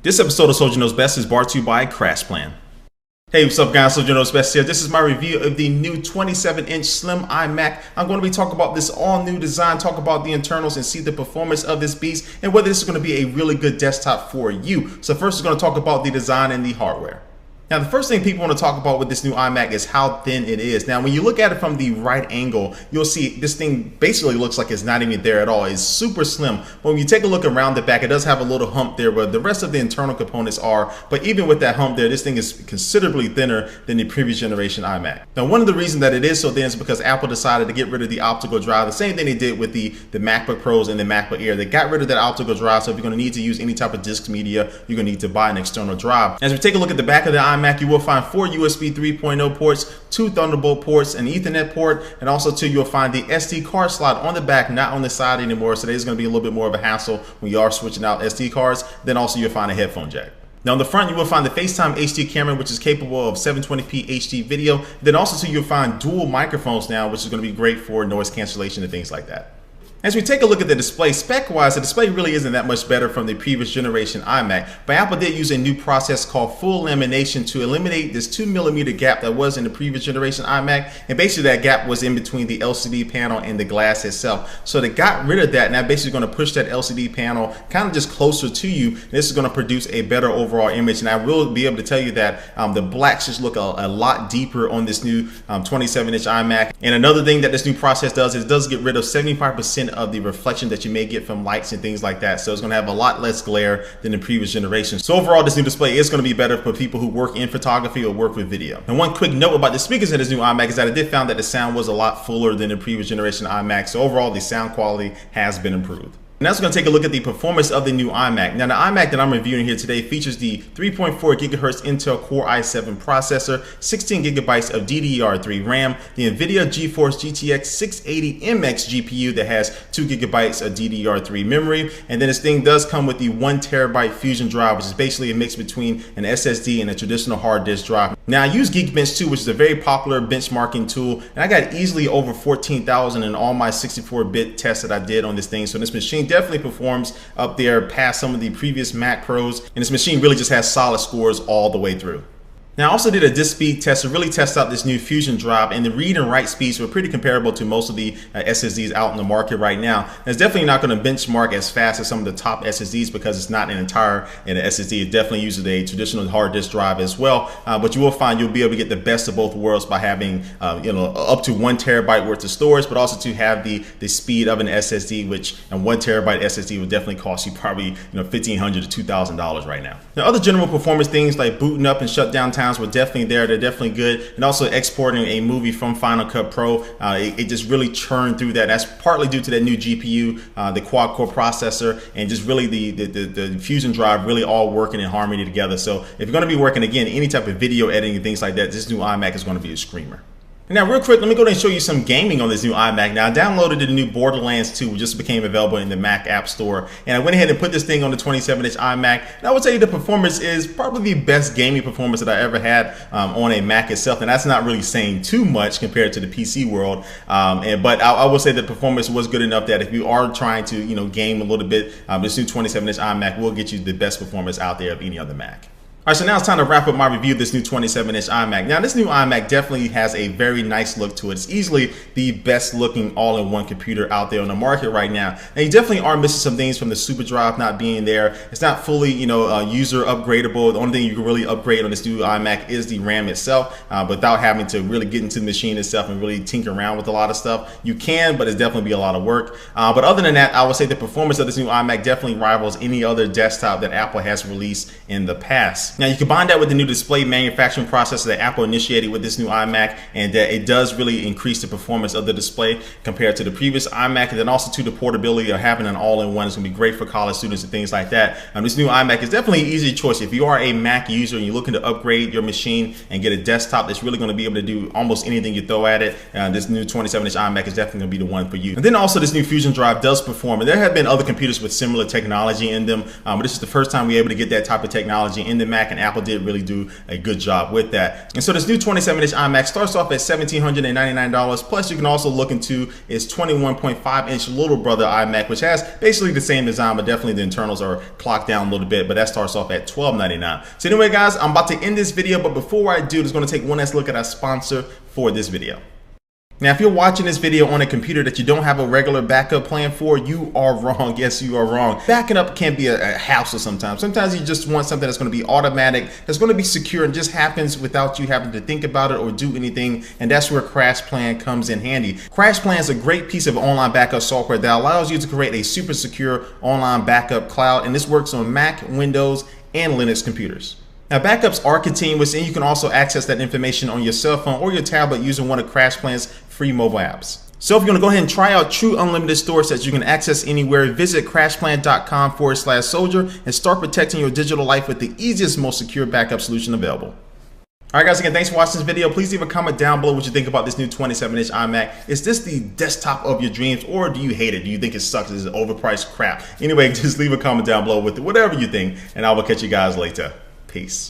This episode of Soldier Knows Best is brought to you by Crash Plan. Hey, what's up guys, Soldier Knows Best here. This is my review of the new 27-inch slim iMac. I'm going to be talking about this all-new design, talk about the internals, and see the performance of this beast, and whether this is going to be a really good desktop for you. So first, we're going to talk about the design and the hardware. Now, the first thing people want to talk about with this new iMac is how thin it is. Now, when you look at it from the right angle, you'll see this thing basically looks like it's not even there at all. It's super slim. But when you take a look around the back, it does have a little hump there, but the rest of the internal components are. But even with that hump there, this thing is considerably thinner than the previous generation iMac. Now, one of the reasons that it is so thin is because Apple decided to get rid of the optical drive. The same thing they did with the MacBook Pros and the MacBook Air. They got rid of that optical drive, so if you're going to need to use any type of disk media, you're going to need to buy an external drive. As we take a look at the back of the iMac, you will find 4 USB 3.0 ports, 2 Thunderbolt ports, an Ethernet port, and also too, you'll find the SD card slot on the back, not on the side anymore. So there's going to be a little bit more of a hassle when you are switching out SD cards. Then also you'll find a headphone jack. Now on the front, you will find the FaceTime HD camera, which is capable of 720p HD video. Then also too, you'll find dual microphones now, which is going to be great for noise cancellation and things like that. As we take a look at the display, spec-wise, the display really isn't that much better from the previous generation iMac, but Apple did use a new process called full lamination to eliminate this 2mm gap that was in the previous generation iMac, and basically that gap was in between the LCD panel and the glass itself. So they got rid of that, and that basically going to push that LCD panel kind of just closer to you. This is going to produce a better overall image, and I will be able to tell you that the blacks just look a lot deeper on this new 27-inch iMac. And another thing that this new process does is it does get rid of 75% of the reflection that you may get from lights and things like that. So it's going to have a lot less glare than the previous generation. So overall, this new display is going to be better for people who work in photography or work with video. And one quick note about the speakers in this new iMac is that I did found that the sound was a lot fuller than the previous generation iMac. So overall, the sound quality has been improved. Now we're going to take a look at the performance of the new iMac. Now the iMac that I'm reviewing here today features the 3.4 GHz Intel Core i7 processor, 16 GB of DDR3 RAM, the NVIDIA GeForce GTX 680 MX GPU that has 2 GB of DDR3 memory, and then this thing does come with the 1 TB Fusion drive, which is basically a mix between an SSD and a traditional hard disk drive. Now I use Geekbench 2, which is a very popular benchmarking tool, and I got easily over 14,000 in all my 64-bit tests that I did on this thing. So this machine definitely performs up there past some of the previous Mac Pros, and this machine really just has solid scores all the way through. Now I also did a disk speed test to really test out this new Fusion drive, and the read and write speeds were pretty comparable to most of the SSDs out in the market right now. And it's definitely not going to benchmark as fast as some of the top SSDs because it's not an entire SSD. It definitely uses a traditional hard disk drive as well, but you will find you'll be able to get the best of both worlds by having up to 1 TB worth of storage, but also to have the speed of an SSD, which a 1 TB SSD would definitely cost you probably $1,500 to $2,000 right now. Now other general performance things like booting up and shutdown time were definitely there. They're definitely good. And also exporting a movie from Final Cut Pro, it just really churned through that. That's partly due to that new GPU, the quad core processor, and just really the Fusion drive really all working in harmony together. So if you're going to be working again any type of video editing and things like that, this new iMac is going to be a screamer. Now real quick, let me go ahead and show you some gaming on this new iMac. Now I downloaded the new Borderlands 2, which just became available in the Mac App Store, and I went ahead and put this thing on the 27-inch iMac, and I would tell you the performance is probably the best gaming performance that I ever had on a Mac itself, and that's not really saying too much compared to the PC world, but I will say the performance was good enough that if you are trying to game a little bit, this new 27-inch iMac will get you the best performance out there of any other Mac. All right, so now it's time to wrap up my review of this new 27-inch iMac. Now, this new iMac definitely has a very nice look to it. It's easily the best looking all-in-one computer out there on the market right now. Now, you definitely are missing some things from the Super Drive not being there. It's not fully, user upgradable. The only thing you can really upgrade on this new iMac is the RAM itself, without having to really get into the machine itself and really tinker around with a lot of stuff. You can, but it's definitely be a lot of work. But other than that, I would say the performance of this new iMac definitely rivals any other desktop that Apple has released in the past. Now you combine that with the new display manufacturing process that Apple initiated with this new iMac, and it does really increase the performance of the display compared to the previous iMac, and then also to the portability of having an all-in-one. It's going to be great for college students and things like that. This new iMac is definitely an easy choice. If you are a Mac user and you're looking to upgrade your machine and get a desktop that's really going to be able to do almost anything you throw at it, this new 27-inch iMac is definitely going to be the one for you. And then also this new Fusion drive does perform, and there have been other computers with similar technology in them, but this is the first time we're able to get that type of technology in the Mac. back, and Apple did really do a good job with that. And so this new 27-inch iMac starts off at $1,799. Plus, you can also look into its 21.5-inch little brother iMac, which has basically the same design, but definitely the internals are clocked down a little bit, but that starts off at $1,299. So anyway, guys, I'm about to end this video, but before I do, just going to take one last look at our sponsor for this video. Now, if you're watching this video on a computer that you don't have a regular backup plan for, you are wrong. Yes, you are wrong. Backing up can be a hassle sometimes. Sometimes you just want something that's going to be automatic, that's going to be secure, and just happens without you having to think about it or do anything. And that's where CrashPlan comes in handy. CrashPlan is a great piece of online backup software that allows you to create a super secure online backup cloud. And this works on Mac, Windows, and Linux computers. Now, backups are continuous, and you can also access that information on your cell phone or your tablet using one of CrashPlan's free mobile apps. So if you're going to go ahead and try out true unlimited storage that you can access anywhere, visit crashplan.com/soldier and start protecting your digital life with the easiest, most secure backup solution available. All right, guys, again, thanks for watching this video. Please leave a comment down below what you think about this new 27-inch iMac. Is this the desktop of your dreams, or do you hate it? Do you think it sucks? Is it overpriced crap? Anyway, just leave a comment down below with whatever you think, and I will catch you guys later. Peace.